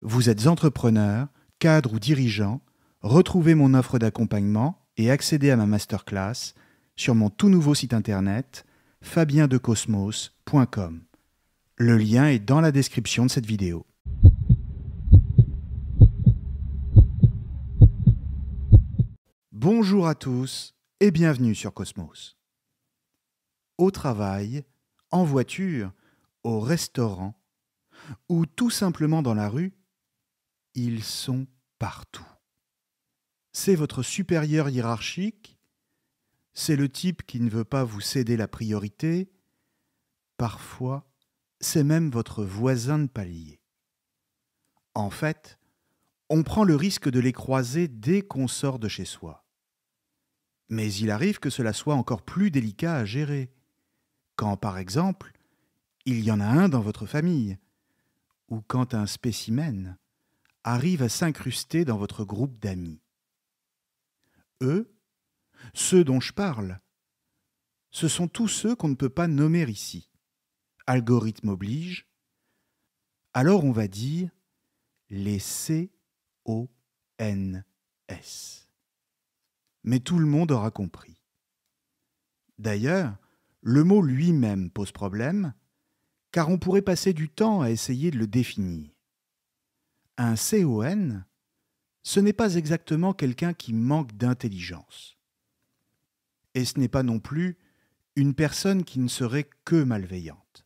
Vous êtes entrepreneur, cadre ou dirigeant, retrouvez mon offre d'accompagnement et accédez à ma masterclass sur mon tout nouveau site internet fabiendecosmos.com. Le lien est dans la description de cette vidéo. Bonjour à tous et bienvenue sur Cosmos. Au travail, en voiture, au restaurant ou tout simplement dans la rue, ils sont partout. C'est votre supérieur hiérarchique, c'est le type qui ne veut pas vous céder la priorité, parfois c'est même votre voisin de palier. En fait, on prend le risque de les croiser dès qu'on sort de chez soi. Mais il arrive que cela soit encore plus délicat à gérer, quand par exemple, il y en a un dans votre famille, ou quand un spécimen arrive à s'incruster dans votre groupe d'amis. Eux, ceux dont je parle, ce sont tous ceux qu'on ne peut pas nommer ici. Algorithme oblige. Alors on va dire les CONS. Mais tout le monde aura compris. D'ailleurs, le mot lui-même pose problème, car on pourrait passer du temps à essayer de le définir. Un CON, ce n'est pas exactement quelqu'un qui manque d'intelligence. Et ce n'est pas non plus une personne qui ne serait que malveillante.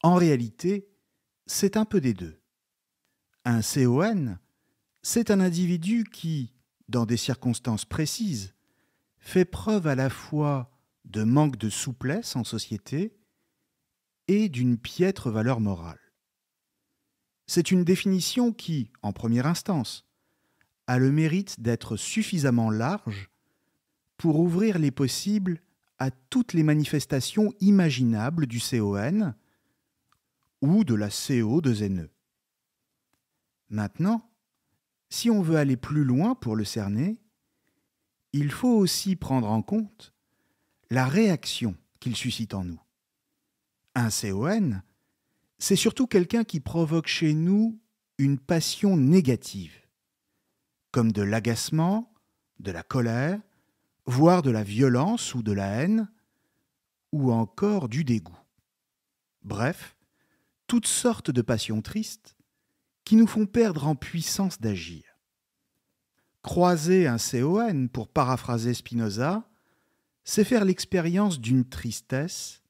En réalité, c'est un peu des deux. Un CON, c'est un individu qui, dans des circonstances précises, fait preuve à la fois de manque de souplesse en société et d'une piètre valeur morale. C'est une définition qui, en première instance, a le mérite d'être suffisamment large pour ouvrir les possibles à toutes les manifestations imaginables du CON ou de la CO2NE. Maintenant, si on veut aller plus loin pour le cerner, il faut aussi prendre en compte la réaction qu'il suscite en nous. Un CON, c'est surtout quelqu'un qui provoque chez nous une passion négative, comme de l'agacement, de la colère, voire de la violence ou de la haine, ou encore du dégoût. Bref, toutes sortes de passions tristes qui nous font perdre en puissance d'agir. Croiser un CON, pour paraphraser Spinoza, c'est faire l'expérience d'une tristesse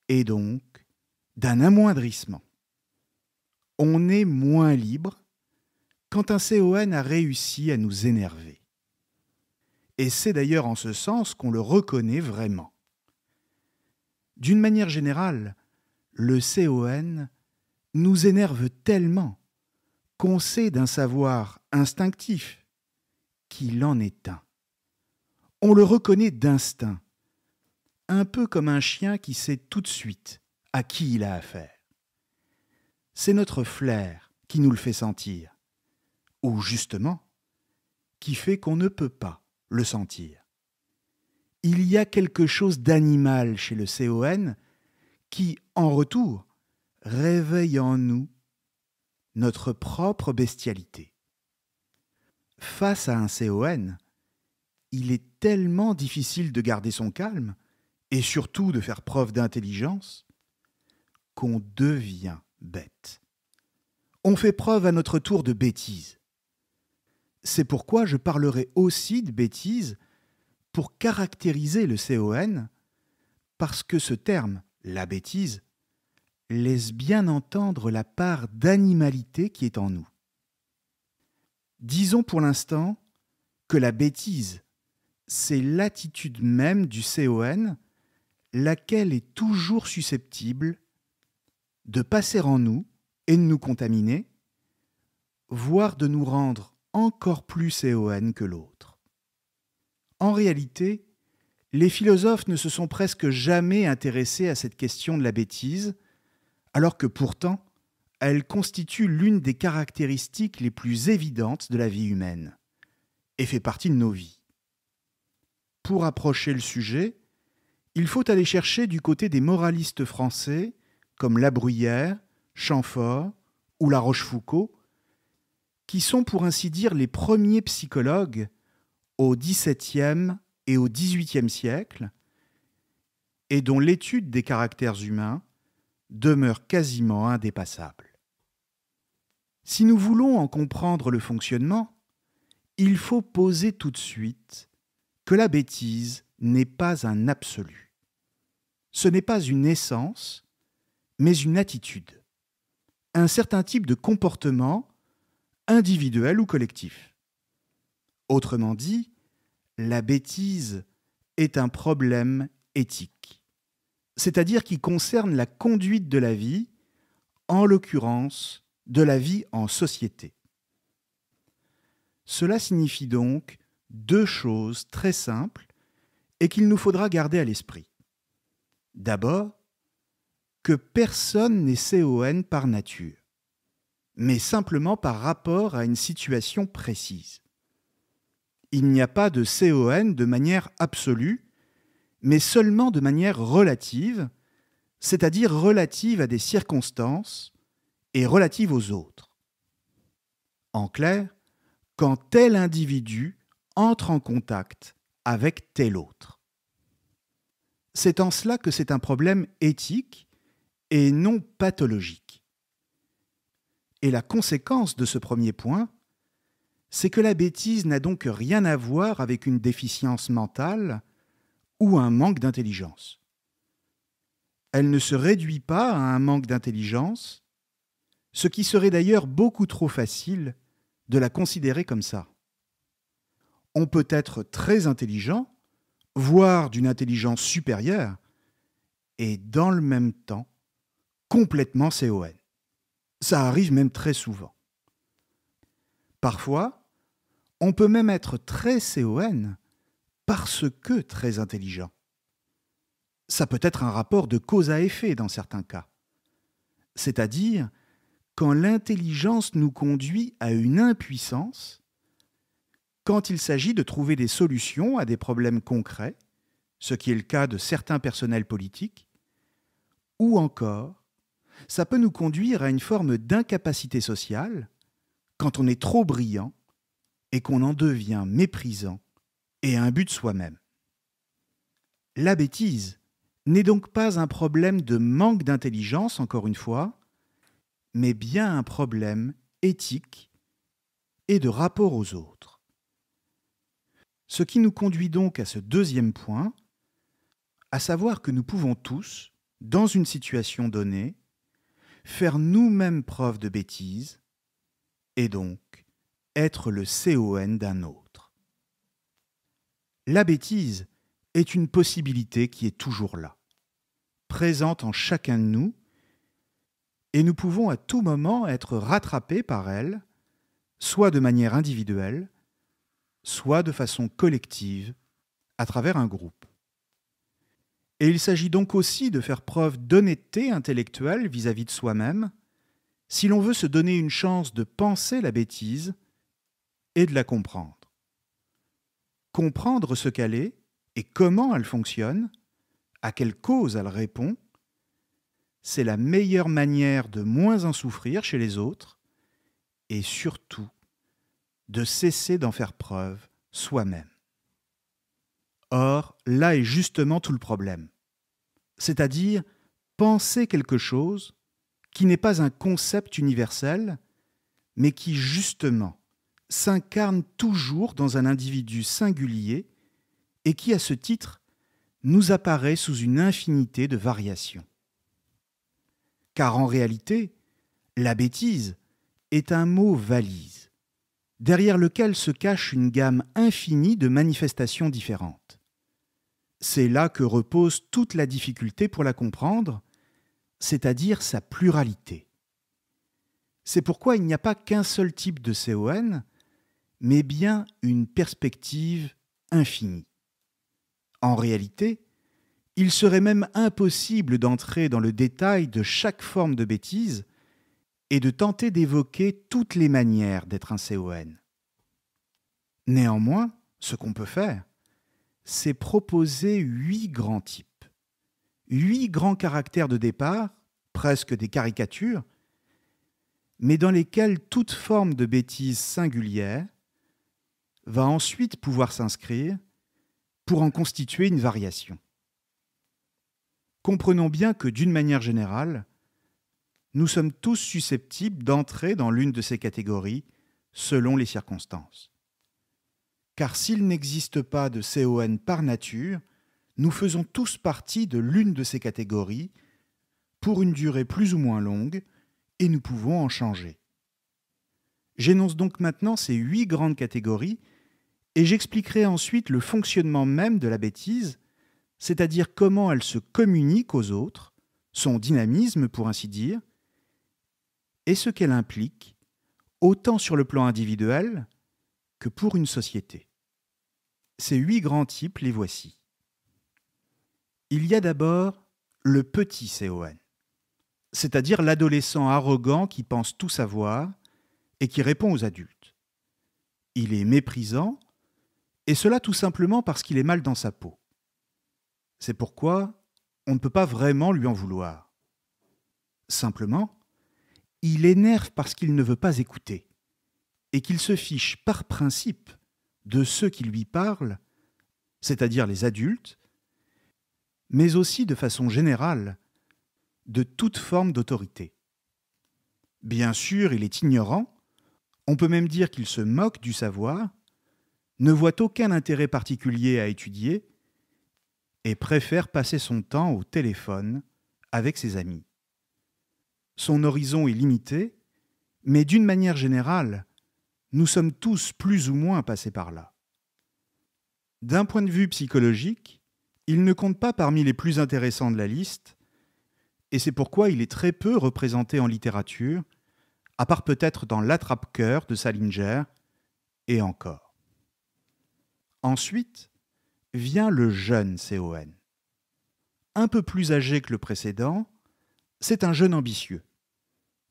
et donc d'un amoindrissement. On est moins libre quand un CON a réussi à nous énerver. Et c'est d'ailleurs en ce sens qu'on le reconnaît vraiment. D'une manière générale, le CON nous énerve tellement qu'on sait d'un savoir instinctif qu'il en est un. On le reconnaît d'instinct, un peu comme un chien qui sait tout de suite à qui il a affaire. C'est notre flair qui nous le fait sentir, ou justement, qui fait qu'on ne peut pas le sentir. Il y a quelque chose d'animal chez le CON qui, en retour, réveille en nous notre propre bestialité. Face à un CON, il est tellement difficile de garder son calme et surtout de faire preuve d'intelligence qu'on devient bête. On fait preuve à notre tour de bêtise. C'est pourquoi je parlerai aussi de bêtise pour caractériser le CON, parce que ce terme, la bêtise, laisse bien entendre la part d'animalité qui est en nous. Disons pour l'instant que la bêtise, c'est l'attitude même du CON, laquelle est toujours susceptible de passer en nous et de nous contaminer, voire de nous rendre encore plus CON que l'autre. En réalité, les philosophes ne se sont presque jamais intéressés à cette question de la bêtise, alors que pourtant, elle constitue l'une des caractéristiques les plus évidentes de la vie humaine et fait partie de nos vies. Pour approcher le sujet, il faut aller chercher du côté des moralistes français comme La Bruyère, Chamfort ou La Rochefoucauld, qui sont pour ainsi dire les premiers psychologues au XVIIe et au XVIIIe siècle, et dont l'étude des caractères humains demeure quasiment indépassable. Si nous voulons en comprendre le fonctionnement, il faut poser tout de suite que la bêtise n'est pas un absolu. Ce n'est pas une essence, mais une attitude, un certain type de comportement individuel ou collectif. Autrement dit, la bêtise est un problème éthique, c'est-à-dire qui concerne la conduite de la vie, en l'occurrence de la vie en société. Cela signifie donc deux choses très simples et qu'il nous faudra garder à l'esprit. D'abord, que personne n'est CON par nature, mais simplement par rapport à une situation précise. Il n'y a pas de CON de manière absolue, mais seulement de manière relative, c'est-à-dire relative à des circonstances et relative aux autres. En clair, quand tel individu entre en contact avec tel autre. C'est en cela que c'est un problème éthique et non pathologique. Et la conséquence de ce premier point, c'est que la bêtise n'a donc rien à voir avec une déficience mentale ou un manque d'intelligence. Elle ne se réduit pas à un manque d'intelligence, ce qui serait d'ailleurs beaucoup trop facile de la considérer comme ça. On peut être très intelligent, voire d'une intelligence supérieure, et dans le même temps, complètement CON. Ça arrive même très souvent. Parfois, on peut même être très CON parce que très intelligent. Ça peut être un rapport de cause à effet dans certains cas. C'est-à-dire quand l'intelligence nous conduit à une impuissance, quand il s'agit de trouver des solutions à des problèmes concrets, ce qui est le cas de certains personnels politiques, ou encore, ça peut nous conduire à une forme d'incapacité sociale quand on est trop brillant et qu'on en devient méprisant et un but soi-même. La bêtise n'est donc pas un problème de manque d'intelligence, encore une fois, mais bien un problème éthique et de rapport aux autres. Ce qui nous conduit donc à ce deuxième point, à savoir que nous pouvons tous, dans une situation donnée, faire nous-mêmes preuve de bêtise et donc être le CON d'un autre. La bêtise est une possibilité qui est toujours là, présente en chacun de nous, et nous pouvons à tout moment être rattrapés par elle, soit de manière individuelle, soit de façon collective, à travers un groupe. Et il s'agit donc aussi de faire preuve d'honnêteté intellectuelle vis-à-vis de soi-même, si l'on veut se donner une chance de penser la bêtise et de la comprendre. Comprendre ce qu'elle est et comment elle fonctionne, à quelle cause elle répond, c'est la meilleure manière de moins en souffrir chez les autres et surtout de cesser d'en faire preuve soi-même. Or, là est justement tout le problème. C'est-à-dire penser quelque chose qui n'est pas un concept universel, mais qui justement s'incarne toujours dans un individu singulier et qui, à ce titre, nous apparaît sous une infinité de variations. Car en réalité, la bêtise est un mot valise, derrière lequel se cache une gamme infinie de manifestations différentes. C'est là que repose toute la difficulté pour la comprendre, c'est-à-dire sa pluralité. C'est pourquoi il n'y a pas qu'un seul type de CON, mais bien une perspective infinie. En réalité, il serait même impossible d'entrer dans le détail de chaque forme de bêtise et de tenter d'évoquer toutes les manières d'être un CON. Néanmoins, ce qu'on peut faire, c'est proposer 8 grands types, 8 grands caractères de départ, presque des caricatures, mais dans lesquelles toute forme de bêtise singulière va ensuite pouvoir s'inscrire pour en constituer une variation. Comprenons bien que, d'une manière générale, nous sommes tous susceptibles d'entrer dans l'une de ces catégories selon les circonstances. Car s'il n'existe pas de CON par nature, nous faisons tous partie de l'une de ces catégories pour une durée plus ou moins longue, et nous pouvons en changer. J'énonce donc maintenant ces 8 grandes catégories, et j'expliquerai ensuite le fonctionnement même de la bêtise, c'est-à-dire comment elle se communique aux autres, son dynamisme pour ainsi dire, et ce qu'elle implique, autant sur le plan individuel que pour une société. Ces 8 grands types, les voici. Il y a d'abord le petit CON, c'est-à-dire l'adolescent arrogant qui pense tout savoir et qui répond aux adultes. Il est méprisant, et cela tout simplement parce qu'il est mal dans sa peau. C'est pourquoi on ne peut pas vraiment lui en vouloir. Simplement, il énerve parce qu'il ne veut pas écouter, et qu'il se fiche par principe de ceux qui lui parlent, c'est-à-dire les adultes, mais aussi de façon générale, de toute forme d'autorité. Bien sûr, il est ignorant, on peut même dire qu'il se moque du savoir, ne voit aucun intérêt particulier à étudier et préfère passer son temps au téléphone avec ses amis. Son horizon est limité, mais d'une manière générale, nous sommes tous plus ou moins passés par là. D'un point de vue psychologique, il ne compte pas parmi les plus intéressants de la liste, et c'est pourquoi il est très peu représenté en littérature, à part peut-être dans L'Attrape-cœur de Salinger, et encore. Ensuite, vient le jeune CON. Un peu plus âgé que le précédent, c'est un jeune ambitieux.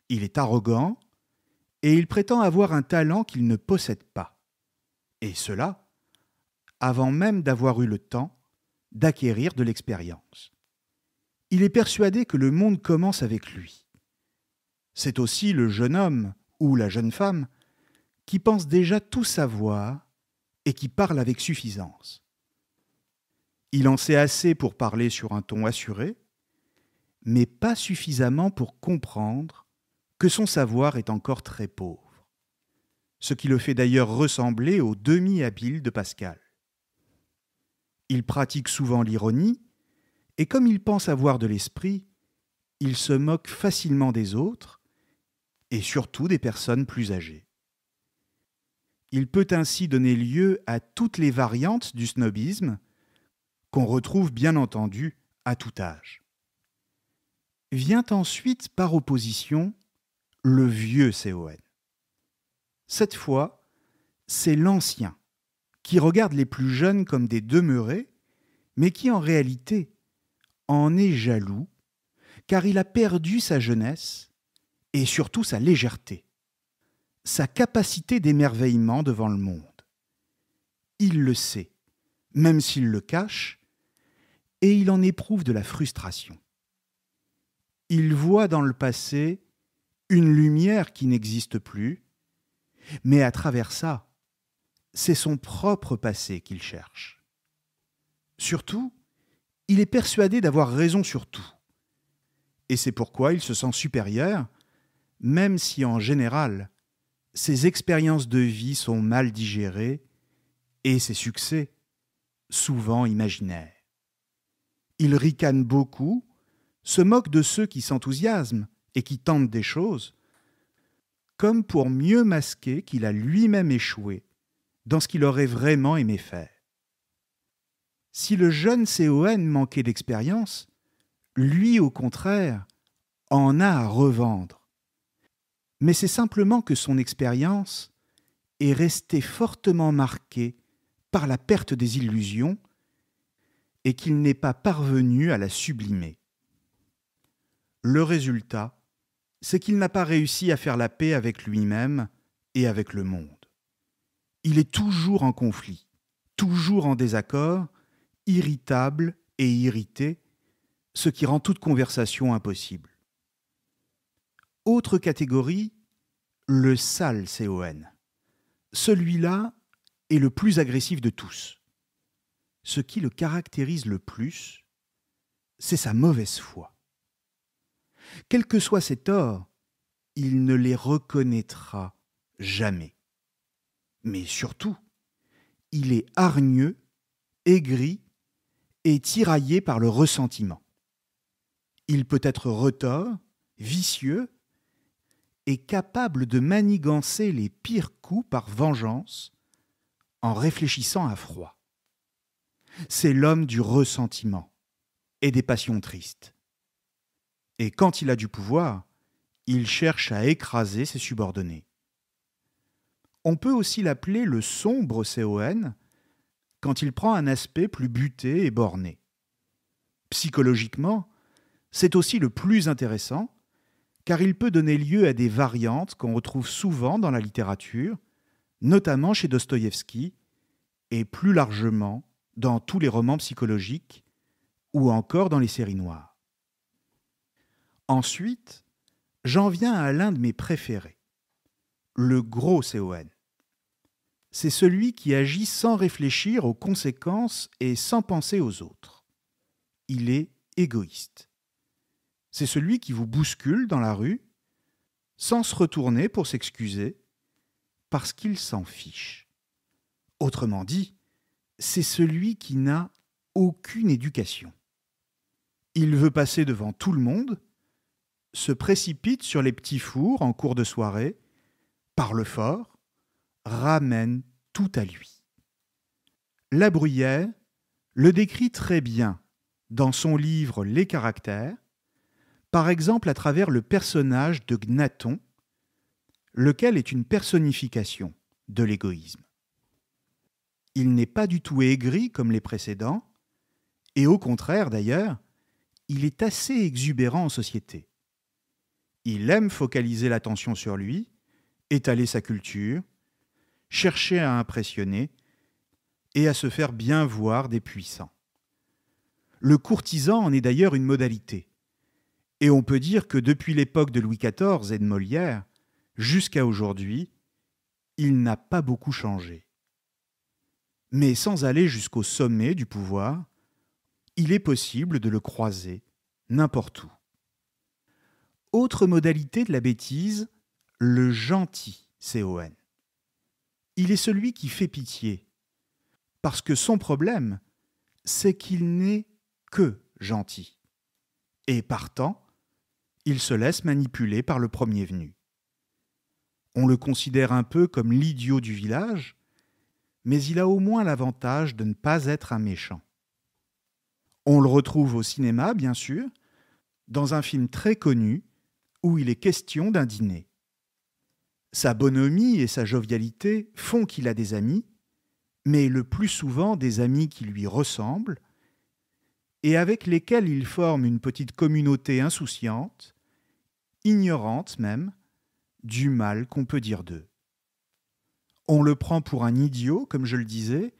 Il est arrogant et il prétend avoir un talent qu'il ne possède pas. Et cela, avant même d'avoir eu le temps d'acquérir de l'expérience. Il est persuadé que le monde commence avec lui. C'est aussi le jeune homme ou la jeune femme qui pense déjà tout savoir et qui parle avec suffisance. Il en sait assez pour parler sur un ton assuré, mais pas suffisamment pour comprendre que son savoir est encore très pauvre, ce qui le fait d'ailleurs ressembler au demi-habile de Pascal. Il pratique souvent l'ironie, et comme il pense avoir de l'esprit, il se moque facilement des autres, et surtout des personnes plus âgées. Il peut ainsi donner lieu à toutes les variantes du snobisme, qu'on retrouve bien entendu à tout âge. Vient ensuite, par opposition, le vieux CON. Cette fois, c'est l'ancien, qui regarde les plus jeunes comme des demeurés, mais qui en réalité en est jaloux, car il a perdu sa jeunesse et surtout sa légèreté, sa capacité d'émerveillement devant le monde. Il le sait, même s'il le cache, et il en éprouve de la frustration. Il voit dans le passé une lumière qui n'existe plus, mais à travers ça, c'est son propre passé qu'il cherche. Surtout, il est persuadé d'avoir raison sur tout. Et c'est pourquoi il se sent supérieur, même si en général, ses expériences de vie sont mal digérées et ses succès, souvent imaginaires. Il ricane beaucoup, se moque de ceux qui s'enthousiasment et qui tentent des choses, comme pour mieux masquer qu'il a lui-même échoué dans ce qu'il aurait vraiment aimé faire. Si le jeune CON manquait d'expérience, lui, au contraire, en a à revendre. Mais c'est simplement que son expérience est restée fortement marquée par la perte des illusions et qu'il n'est pas parvenu à la sublimer. Le résultat, c'est qu'il n'a pas réussi à faire la paix avec lui-même et avec le monde. Il est toujours en conflit, toujours en désaccord, irritable et irrité, ce qui rend toute conversation impossible. Autre catégorie, le sale CON. Celui-là est le plus agressif de tous. Ce qui le caractérise le plus, c'est sa mauvaise foi. Quels que soient ses torts, il ne les reconnaîtra jamais. Mais surtout, il est hargneux, aigri et tiraillé par le ressentiment. Il peut être retors, vicieux et capable de manigancer les pires coups par vengeance en réfléchissant à froid. C'est l'homme du ressentiment et des passions tristes. Et quand il a du pouvoir, il cherche à écraser ses subordonnés. On peut aussi l'appeler le sombre CON quand il prend un aspect plus buté et borné. Psychologiquement, c'est aussi le plus intéressant car il peut donner lieu à des variantes qu'on retrouve souvent dans la littérature, notamment chez Dostoïevski et plus largement dans tous les romans psychologiques ou encore dans les séries noires. Ensuite, j'en viens à l'un de mes préférés, le gros CON. C'est celui qui agit sans réfléchir aux conséquences et sans penser aux autres. Il est égoïste. C'est celui qui vous bouscule dans la rue sans se retourner pour s'excuser parce qu'il s'en fiche. Autrement dit, c'est celui qui n'a aucune éducation. Il veut passer devant tout le monde, se précipite sur les petits fours en cours de soirée, parle fort, ramène tout à lui. La Bruyère le décrit très bien dans son livre Les caractères, par exemple à travers le personnage de Gnaton, lequel est une personnification de l'égoïsme. Il n'est pas du tout aigri comme les précédents, et au contraire d'ailleurs, il est assez exubérant en société. Il aime focaliser l'attention sur lui, étaler sa culture, chercher à impressionner et à se faire bien voir des puissants. Le courtisan en est d'ailleurs une modalité. Et on peut dire que depuis l'époque de Louis XIV et de Molière, jusqu'à aujourd'hui, il n'a pas beaucoup changé. Mais sans aller jusqu'au sommet du pouvoir, il est possible de le croiser n'importe où. Autre modalité de la bêtise, le gentil CON. Il est celui qui fait pitié, parce que son problème, c'est qu'il n'est que gentil. Et partant, il se laisse manipuler par le premier venu. On le considère un peu comme l'idiot du village, mais il a au moins l'avantage de ne pas être un méchant. On le retrouve au cinéma, bien sûr, dans un film très connu où il est question d'un dîner. Sa bonhomie et sa jovialité font qu'il a des amis, mais le plus souvent des amis qui lui ressemblent et avec lesquels il forme une petite communauté insouciante, ignorante même, du mal qu'on peut dire d'eux. On le prend pour un idiot, comme je le disais,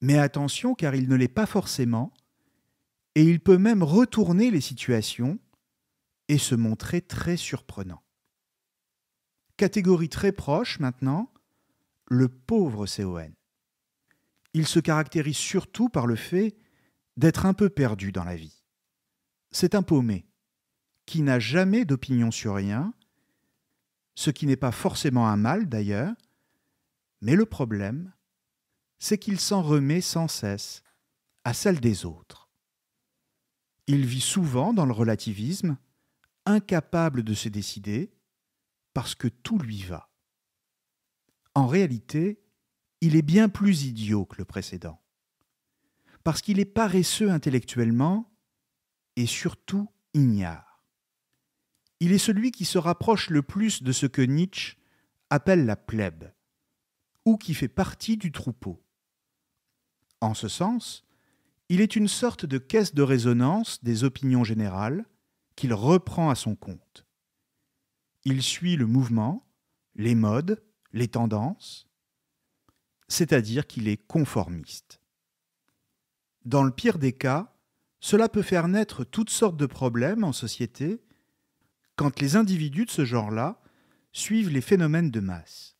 mais attention car il ne l'est pas forcément, et il peut même retourner les situations et se montrer très surprenant. Catégorie très proche maintenant, le pauvre CON. Il se caractérise surtout par le fait d'être un peu perdu dans la vie. C'est un paumé qui n'a jamais d'opinion sur rien, ce qui n'est pas forcément un mal d'ailleurs, mais le problème, c'est qu'il s'en remet sans cesse à celle des autres. Il vit souvent dans le relativisme, incapable de se décider, parce que tout lui va. En réalité, il est bien plus idiot que le précédent, parce qu'il est paresseux intellectuellement et surtout ignare. Il est celui qui se rapproche le plus de ce que Nietzsche appelle la plèbe, ou qui fait partie du troupeau. En ce sens, il est une sorte de caisse de résonance des opinions générales qu'il reprend à son compte. Il suit le mouvement, les modes, les tendances, c'est-à-dire qu'il est conformiste. Dans le pire des cas, cela peut faire naître toutes sortes de problèmes en société quand les individus de ce genre-là suivent les phénomènes de masse.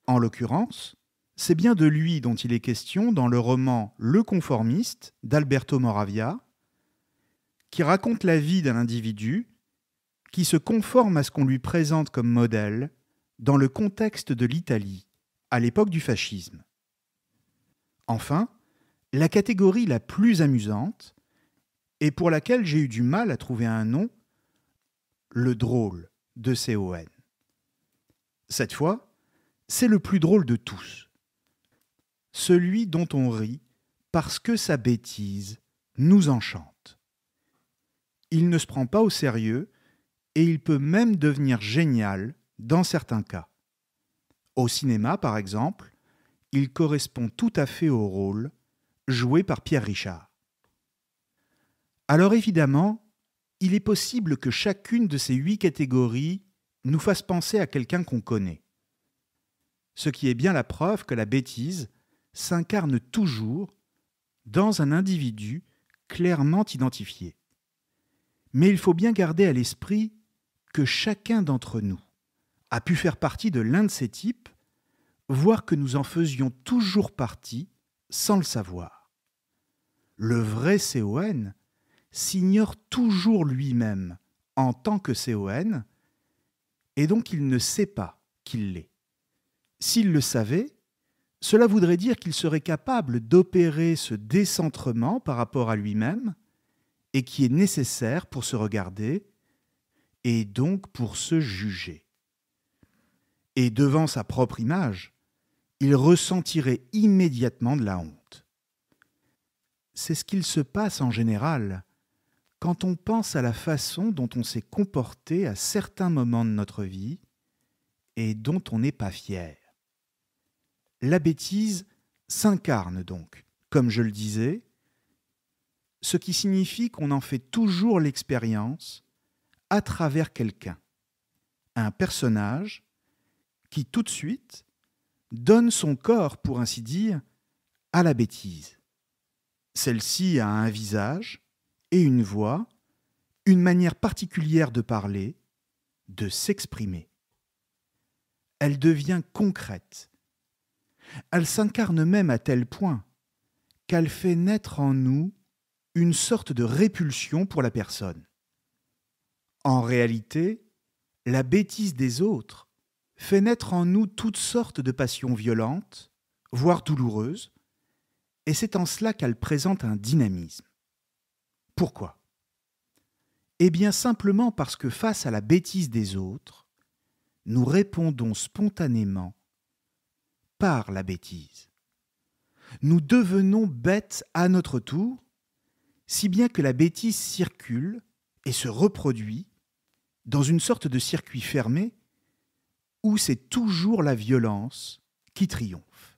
En l'occurrence, c'est bien de lui dont il est question dans le roman Le conformiste d'Alberto Moravia, qui raconte la vie d'un individu qui se conforme à ce qu'on lui présente comme modèle dans le contexte de l'Italie, à l'époque du fascisme. Enfin, la catégorie la plus amusante, et pour laquelle j'ai eu du mal à trouver un nom, le drôle de CON. Cette fois, c'est le plus drôle de tous. Celui dont on rit parce que sa bêtise nous enchante. Il ne se prend pas au sérieux et il peut même devenir génial dans certains cas. Au cinéma, par exemple, il correspond tout à fait au rôle joué par Pierre Richard. Alors évidemment, il est possible que chacune de ces 8 catégories nous fasse penser à quelqu'un qu'on connaît. Ce qui est bien la preuve que la bêtise s'incarne toujours dans un individu clairement identifié. Mais il faut bien garder à l'esprit que chacun d'entre nous a pu faire partie de l'un de ces types, voire que nous en faisions toujours partie sans le savoir. Le vrai CON s'ignore toujours lui-même en tant que CON, et donc il ne sait pas qu'il l'est. S'il le savait, cela voudrait dire qu'il serait capable d'opérer ce décentrement par rapport à lui-même et qui est nécessaire pour se regarder et donc pour se juger. Et devant sa propre image, il ressentirait immédiatement de la honte. C'est ce qu'il se passe en général quand on pense à la façon dont on s'est comporté à certains moments de notre vie et dont on n'est pas fier. La bêtise s'incarne donc, comme je le disais, ce qui signifie qu'on en fait toujours l'expérience à travers quelqu'un, un personnage qui tout de suite donne son corps, pour ainsi dire, à la bêtise. Celle-ci a un visage et une voix, une manière particulière de parler, de s'exprimer. Elle devient concrète. Elle s'incarne même à tel point qu'elle fait naître en nous une sorte de répulsion pour la personne. En réalité, la bêtise des autres fait naître en nous toutes sortes de passions violentes, voire douloureuses, et c'est en cela qu'elle présente un dynamisme. Pourquoi ? Eh bien simplement parce que face à la bêtise des autres, nous répondons spontanément par la bêtise. Nous devenons bêtes à notre tour, si bien que la bêtise circule et se reproduit dans une sorte de circuit fermé où c'est toujours la violence qui triomphe.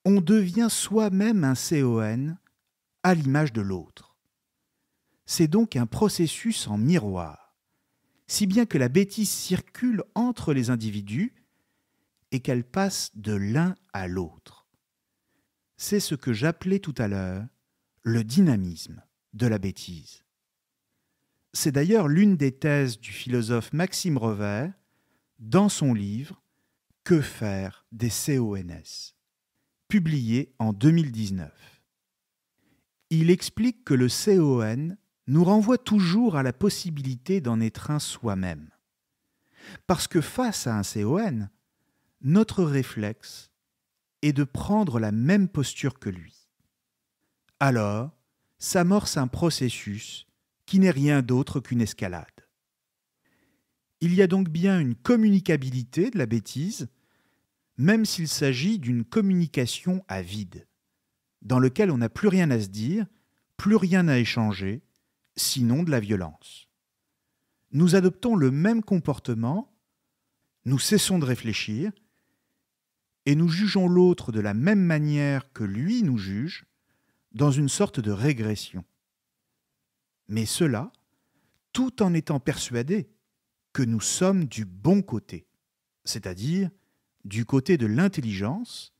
On devient soi-même un CON à l'image de l'autre. C'est donc un processus en miroir, si bien que la bêtise circule entre les individus et qu'elle passe de l'un à l'autre. C'est ce que j'appelais tout à l'heure le dynamisme de la bêtise. C'est d'ailleurs l'une des thèses du philosophe Maxime Revers dans son livre « Que faire des CONS ?» publié en 2019. Il explique que le CON nous renvoie toujours à la possibilité d'en être un soi-même. Parce que face à un CON, notre réflexe est de prendre la même posture que lui. Alors, s'amorce un processus qui n'est rien d'autre qu'une escalade. Il y a donc bien une communicabilité de la bêtise, même s'il s'agit d'une communication à vide, dans laquelle on n'a plus rien à se dire, plus rien à échanger, sinon de la violence. Nous adoptons le même comportement, nous cessons de réfléchir, et nous jugeons l'autre de la même manière que lui nous juge, dans une sorte de régression. Mais cela, tout en étant persuadés que nous sommes du bon côté, c'est-à-dire du côté de l'intelligence,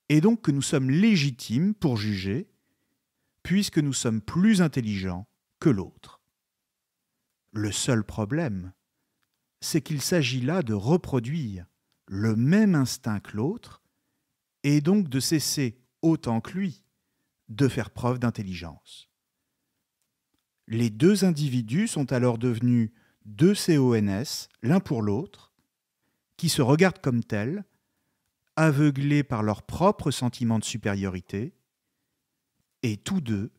et donc que nous sommes légitimes pour juger, puisque nous sommes plus intelligents que l'autre. Le seul problème, c'est qu'il s'agit là de reproduire le même instinct que l'autre et donc de cesser, autant que lui, de faire preuve d'intelligence. Les deux individus sont alors devenus deux CONS, l'un pour l'autre, qui se regardent comme tels, aveuglés par leur propre sentiment de supériorité, et tous deux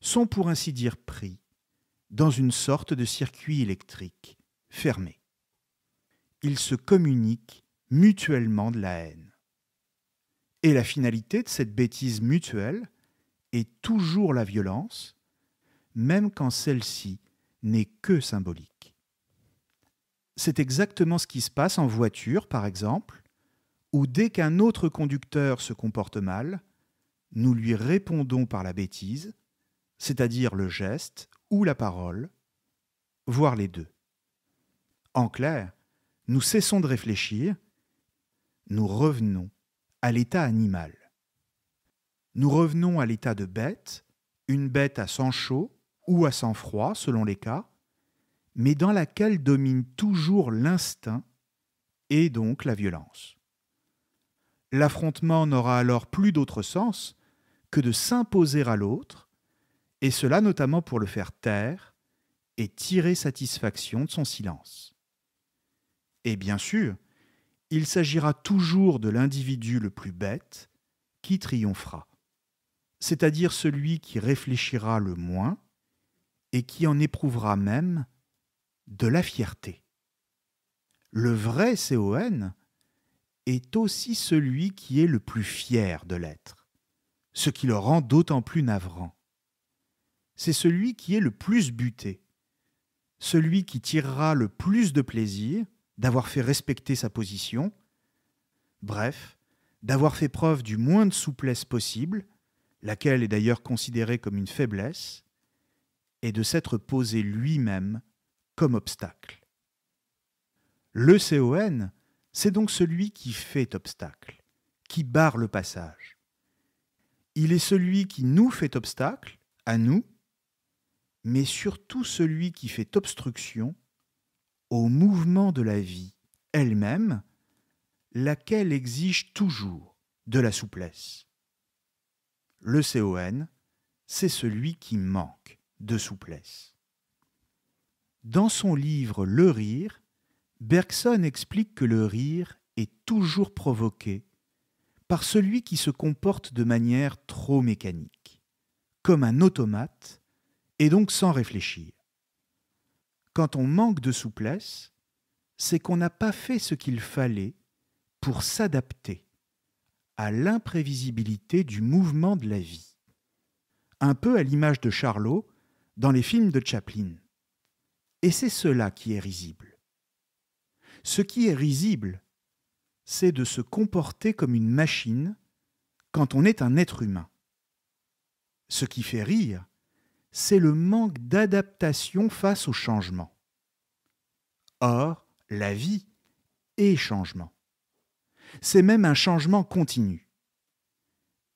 sont pour ainsi dire pris dans une sorte de circuit électrique fermé. Ils se communiquent mutuellement de la haine. Et la finalité de cette bêtise mutuelle est toujours la violence, même quand celle-ci n'est que symbolique. C'est exactement ce qui se passe en voiture, par exemple, où dès qu'un autre conducteur se comporte mal, nous lui répondons par la bêtise, c'est-à-dire le geste ou la parole, voire les deux. En clair, nous cessons de réfléchir, nous revenons à l'état animal. Nous revenons à l'état de bête, une bête à sang chaud ou à sang froid selon les cas, mais dans laquelle domine toujours l'instinct et donc la violence. L'affrontement n'aura alors plus d'autre sens que de s'imposer à l'autre, et cela notamment pour le faire taire et tirer satisfaction de son silence. Et bien sûr, il s'agira toujours de l'individu le plus bête qui triomphera, c'est-à-dire celui qui réfléchira le moins et qui en éprouvera même de la fierté. Le vrai CON est aussi celui qui est le plus fier de l'être, ce qui le rend d'autant plus navrant. C'est celui qui est le plus buté, celui qui tirera le plus de plaisir d'avoir fait respecter sa position, bref, d'avoir fait preuve du moins de souplesse possible, laquelle est d'ailleurs considérée comme une faiblesse, et de s'être posé lui-même comme obstacle. Le CON, c'est donc celui qui fait obstacle, qui barre le passage. Il est celui qui nous fait obstacle, à nous, mais surtout celui qui fait obstruction au mouvement de la vie elle-même, laquelle exige toujours de la souplesse. Le CON, c'est celui qui manque de souplesse. Dans son livre Le rire, Bergson explique que le rire est toujours provoqué par celui qui se comporte de manière trop mécanique, comme un automate, et donc sans réfléchir. Quand on manque de souplesse, c'est qu'on n'a pas fait ce qu'il fallait pour s'adapter à l'imprévisibilité du mouvement de la vie. Un peu à l'image de Charlot dans les films de Chaplin. Et c'est cela qui est risible. Ce qui est risible, c'est de se comporter comme une machine quand on est un être humain. Ce qui fait rire, c'est le manque d'adaptation face au changement. Or, la vie est changement. C'est même un changement continu.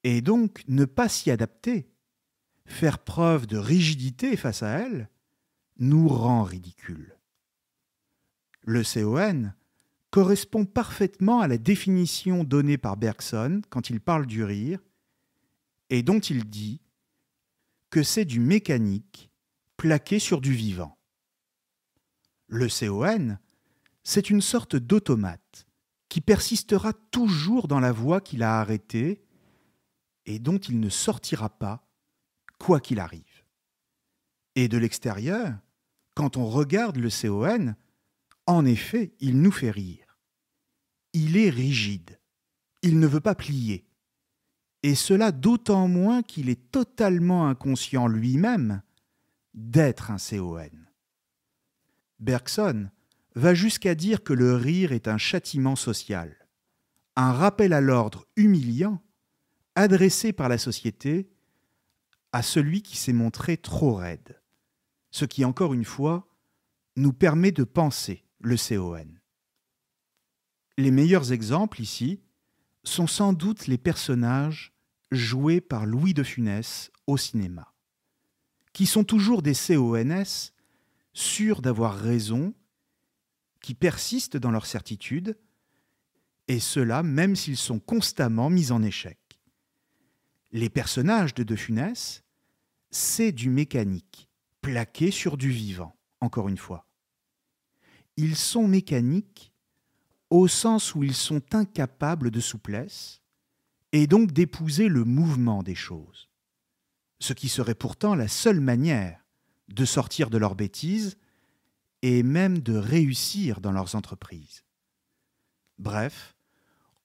Et donc, ne pas s'y adapter, faire preuve de rigidité face à elle, nous rend ridicule. Le CON correspond parfaitement à la définition donnée par Bergson quand il parle du rire, et dont il dit que c'est du mécanique plaqué sur du vivant. Le CON, c'est une sorte d'automate qui persistera toujours dans la voie qu'il a arrêtée et dont il ne sortira pas, quoi qu'il arrive. Et de l'extérieur, quand on regarde le CON, en effet, il nous fait rire. Il est rigide, il ne veut pas plier, et cela d'autant moins qu'il est totalement inconscient lui-même d'être un CON. Bergson va jusqu'à dire que le rire est un châtiment social, un rappel à l'ordre humiliant adressé par la société à celui qui s'est montré trop raide, ce qui, encore une fois, nous permet de penser le CON. Les meilleurs exemples ici sont sans doute les personnages joués par Louis de Funès au cinéma, qui sont toujours des CONS sûrs d'avoir raison, qui persistent dans leur certitude, et cela même s'ils sont constamment mis en échec. Les personnages de De Funès, c'est du mécanique, plaqué sur du vivant, encore une fois. Ils sont mécaniques au sens où ils sont incapables de souplesse, et donc d'épouser le mouvement des choses. Ce qui serait pourtant la seule manière de sortir de leurs bêtises et même de réussir dans leurs entreprises. Bref,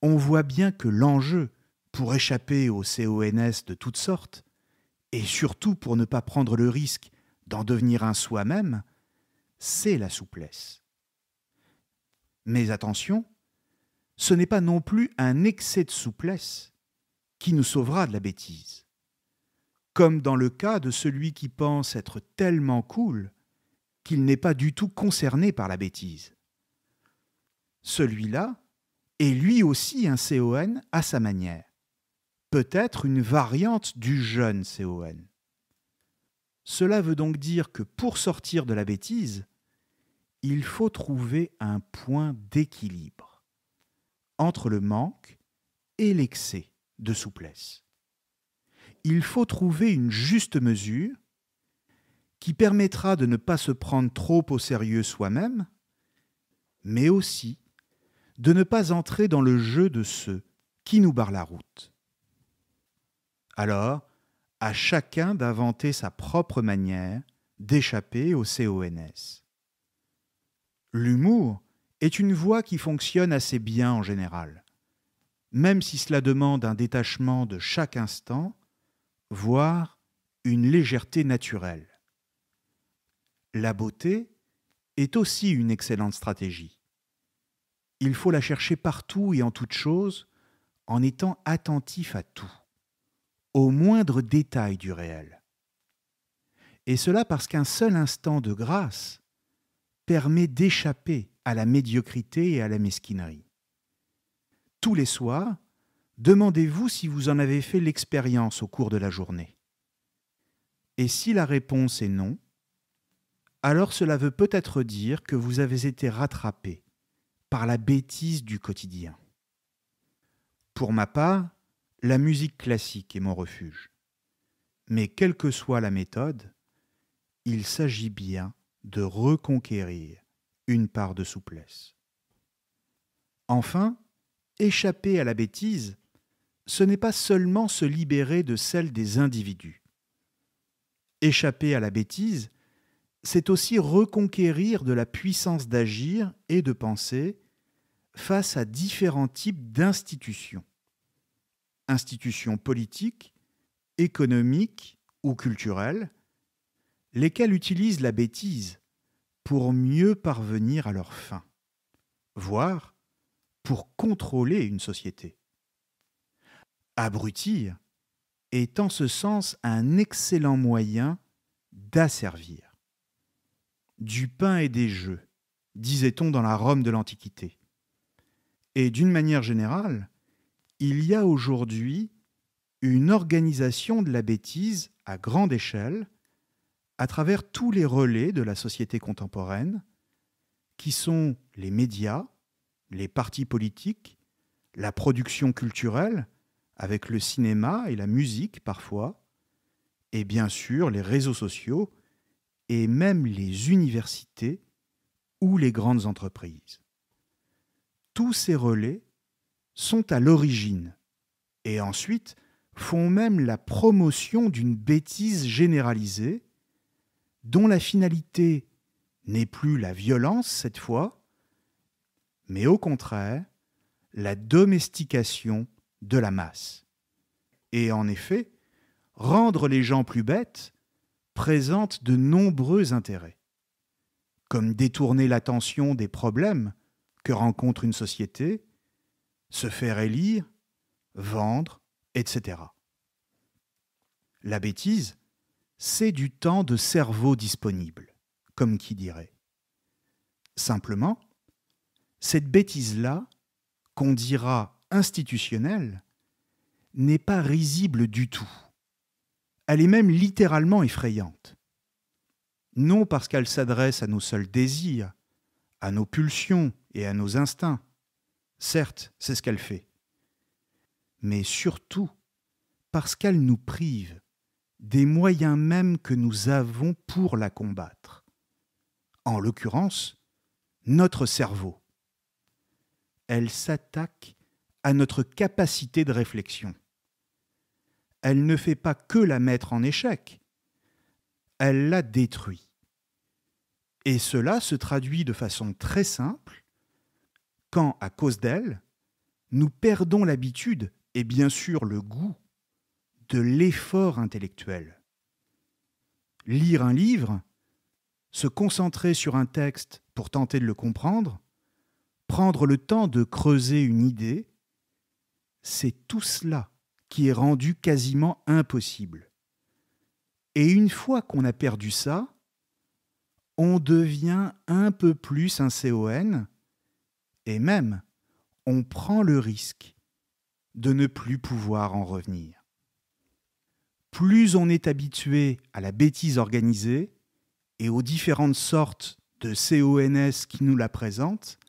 on voit bien que l'enjeu pour échapper aux CONS de toutes sortes, et surtout pour ne pas prendre le risque d'en devenir un soi-même, c'est la souplesse. Mais attention, ce n'est pas non plus un excès de souplesse qui nous sauvera de la bêtise. Comme dans le cas de celui qui pense être tellement cool qu'il n'est pas du tout concerné par la bêtise. Celui-là est lui aussi un CON à sa manière, peut-être une variante du jeune CON. Cela veut donc dire que pour sortir de la bêtise, il faut trouver un point d'équilibre entre le manque et l'excès de souplesse. Il faut trouver une juste mesure qui permettra de ne pas se prendre trop au sérieux soi-même, mais aussi de ne pas entrer dans le jeu de ceux qui nous barrent la route. Alors, à chacun d'inventer sa propre manière d'échapper au CONS. L'humour est une voie qui fonctionne assez bien en général, même si cela demande un détachement de chaque instant, voire une légèreté naturelle. La beauté est aussi une excellente stratégie. Il faut la chercher partout et en toute chose en étant attentif à tout, au moindre détail du réel. Et cela parce qu'un seul instant de grâce permet d'échapper à la médiocrité et à la mesquinerie. Tous les soirs, demandez-vous si vous en avez fait l'expérience au cours de la journée. Et si la réponse est non, alors cela veut peut-être dire que vous avez été rattrapé par la bêtise du quotidien. Pour ma part, la musique classique est mon refuge. Mais quelle que soit la méthode, il s'agit bien de reconquérir une part de souplesse. Enfin, échapper à la bêtise, ce n'est pas seulement se libérer de celle des individus. Échapper à la bêtise, c'est aussi reconquérir de la puissance d'agir et de penser face à différents types d'institutions. Institutions politiques, économiques ou culturelles, lesquelles utilisent la bêtise pour mieux parvenir à leurs fins, voire pour contrôler une société. Abrutir est en ce sens un excellent moyen d'asservir. Du pain et des jeux, disait-on dans la Rome de l'Antiquité. Et d'une manière générale, il y a aujourd'hui une organisation de la bêtise à grande échelle à travers tous les relais de la société contemporaine, qui sont les médias, les partis politiques, la production culturelle, avec le cinéma et la musique parfois, et bien sûr les réseaux sociaux, et même les universités ou les grandes entreprises. Tous ces relais sont à l'origine et ensuite font même la promotion d'une bêtise généralisée dont la finalité n'est plus la violence cette fois, mais au contraire la domestication de la masse. Et en effet, rendre les gens plus bêtes présente de nombreux intérêts, comme détourner l'attention des problèmes que rencontre une société, se faire élire, vendre, etc. La bêtise, c'est du temps de cerveau disponible, comme qui dirait. Simplement, cette bêtise-là, qu'on dira institutionnelle, n'est pas risible du tout. Elle est même littéralement effrayante. Non parce qu'elle s'adresse à nos seuls désirs, à nos pulsions et à nos instincts. Certes, c'est ce qu'elle fait. Mais surtout parce qu'elle nous prive des moyens mêmes que nous avons pour la combattre. En l'occurrence, notre cerveau. Elle s'attaque à notre capacité de réflexion. Elle ne fait pas que la mettre en échec, elle la détruit. Et cela se traduit de façon très simple quand, à cause d'elle, nous perdons l'habitude et bien sûr le goût de l'effort intellectuel. Lire un livre, se concentrer sur un texte pour tenter de le comprendre, prendre le temps de creuser une idée, c'est tout cela qui est rendu quasiment impossible. Et une fois qu'on a perdu ça, on devient un peu plus un CON et même on prend le risque de ne plus pouvoir en revenir. Plus on est habitué à la bêtise organisée et aux différentes sortes de CONS qui nous la présentent,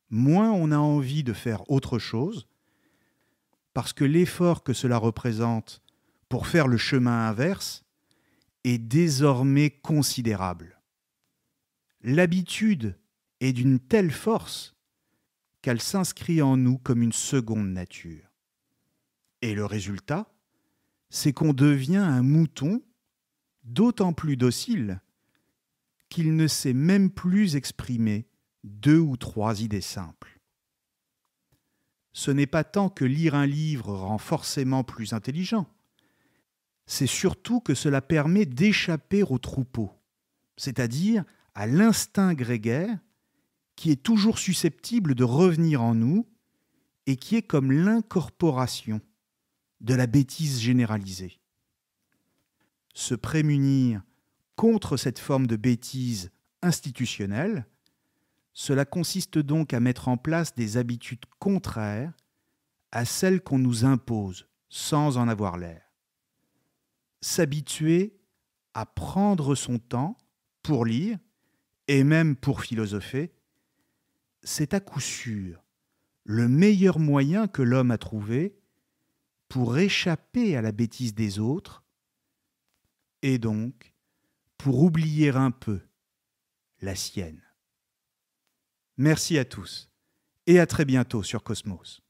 moins on a envie de faire autre chose, parce que l'effort que cela représente pour faire le chemin inverse est désormais considérable. L'habitude est d'une telle force qu'elle s'inscrit en nous comme une seconde nature. Et le résultat, c'est qu'on devient un mouton d'autant plus docile qu'il ne sait même plus exprimer 2 ou 3 idées simples. Ce n'est pas tant que lire un livre rend forcément plus intelligent, c'est surtout que cela permet d'échapper au troupeau, c'est-à-dire à l'instinct grégaire qui est toujours susceptible de revenir en nous et qui est comme l'incorporation de la bêtise généralisée. Se prémunir contre cette forme de bêtise institutionnelle, cela consiste donc à mettre en place des habitudes contraires à celles qu'on nous impose sans en avoir l'air. S'habituer à prendre son temps pour lire et même pour philosopher, c'est à coup sûr le meilleur moyen que l'homme a trouvé pour échapper à la bêtise des autres et donc pour oublier un peu la sienne. Merci à tous et à très bientôt sur Cosmos.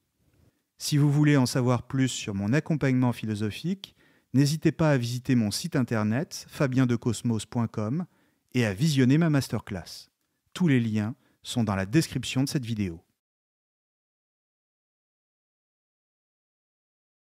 Si vous voulez en savoir plus sur mon accompagnement philosophique, n'hésitez pas à visiter mon site internet fabiendecosmos.com et à visionner ma masterclass. Tous les liens sont dans la description de cette vidéo.